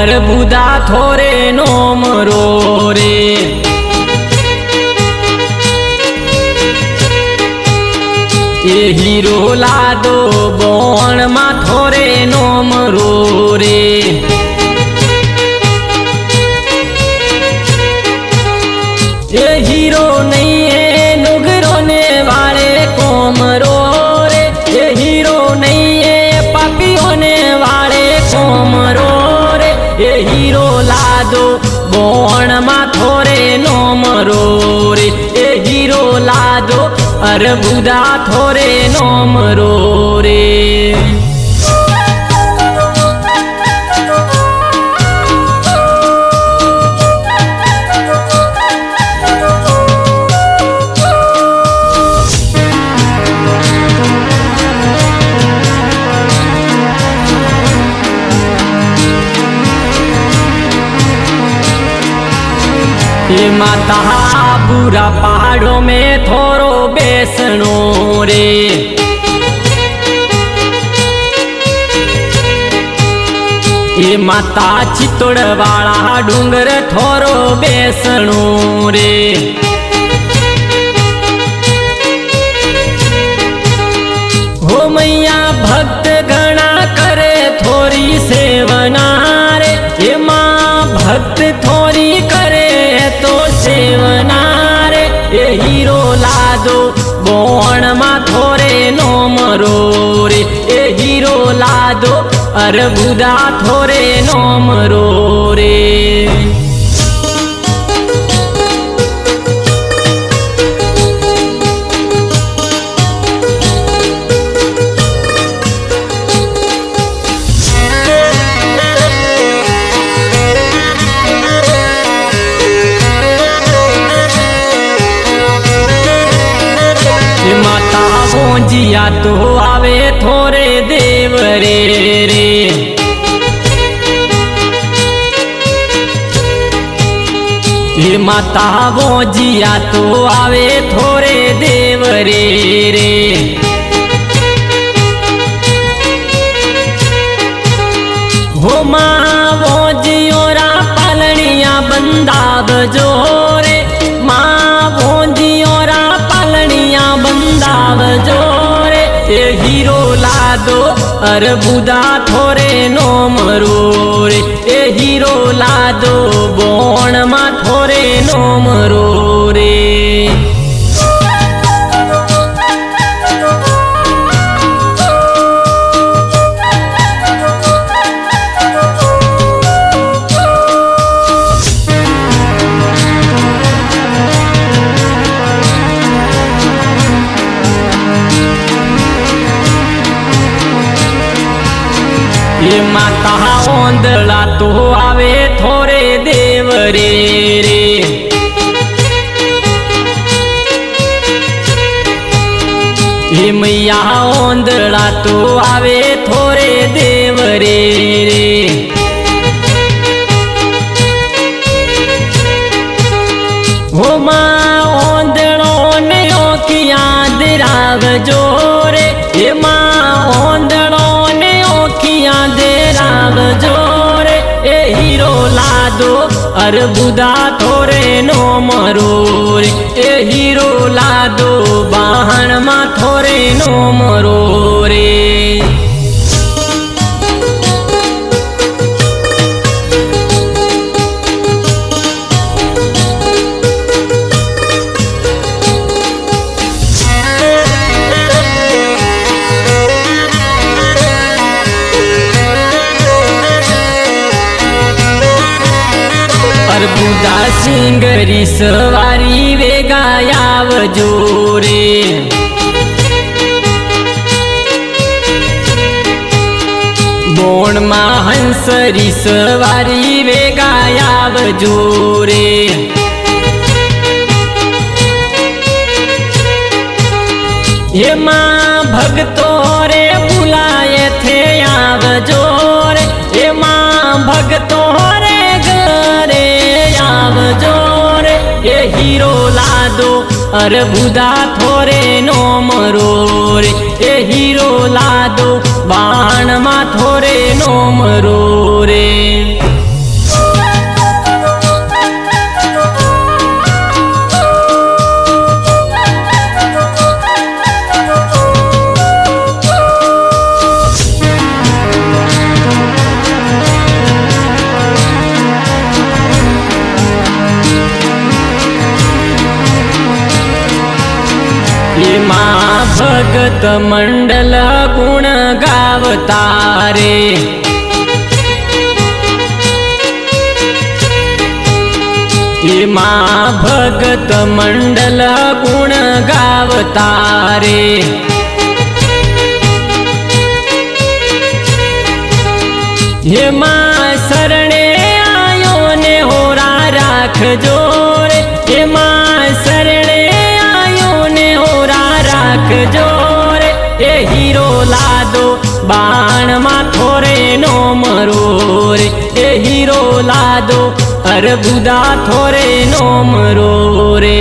અરબુદા થોરે નોમ રો રે એ હીરો લાદો બોણ માં થોરે નોમ રો રે એ હીરો નહીં હે નુગરો ને વાળે કોમરો રે એ હીરો નહીં હે પાપીઓ ને વાળે કોમરો રે એ હીરો લાદો બોણ માં થોરે નોમ રો રે એ હીરો લાદો અરબુદા થોરે નોમ રો રે माता बुरा पहाड़ों में थोरो बेसनो रे ये माता चित्तोड़ वाला डूंगर थोरो बेसनो रे हो मैया भक्त गणा करे थोरी सेवना रे ये माँ भक्त थोरी करे तो सेवना रे ए हीरो लादो बोण मा थोरे नोम रो रे ए हीरो लादो अरबुदा थोरे नोम रो रे जिया तो आवे थोरे देव रे रे ये माता वो जिया तो आवे थोरे देव रे रे हो माँ वो जियोरा पालनिया बंदाब जोरे माँ वो जियोरा पालनिया बंदाब जो ए हीरो लादो अरबुदा थोरे नोम रो रे ए हीरो लादो बोण मा थोरे नोम रो रे ये माता ओंदला तो आवे थोरे देव रे रे ये मैया ओंदला तो आवे थोरे देव रे रे हो माँ ओंदड़ो ने ओकिया दिराव जोरे ये माँ ओंदड़ो जोरे ए हीरो लादो अरबुदा थोरे नोम रो रे ए हीरो लादो बाहण मा थोरे नोम रो रे अरबुदा सिंगरी सवारी वेगायाव जोरे बोण मा हंसरी सवारी वेगायाव जोरे हे माँ भगतो रे बुलाए थे आव जोरे हे माँ भगतो रे घरे आव जोरे ये हीरो लादो अरबुदा थोरे नोम रो रे ए हीरो लादो बाण मा थोरे नोम रो रे। એમાં ભગત મંડલ ગુણ ગાવતા રે એમાં ભગત મંડલ ગુણ ગાવતા રે એમાં શરણે આયો ને હોરા રાખજો રે એમાં શરણે આયો ને હોરા રાખજો રે એ હીરો લાદો બાણમાં થોરે નો મરો રે એ હીરો લાદો અરબુદા થોરે નો મરો રે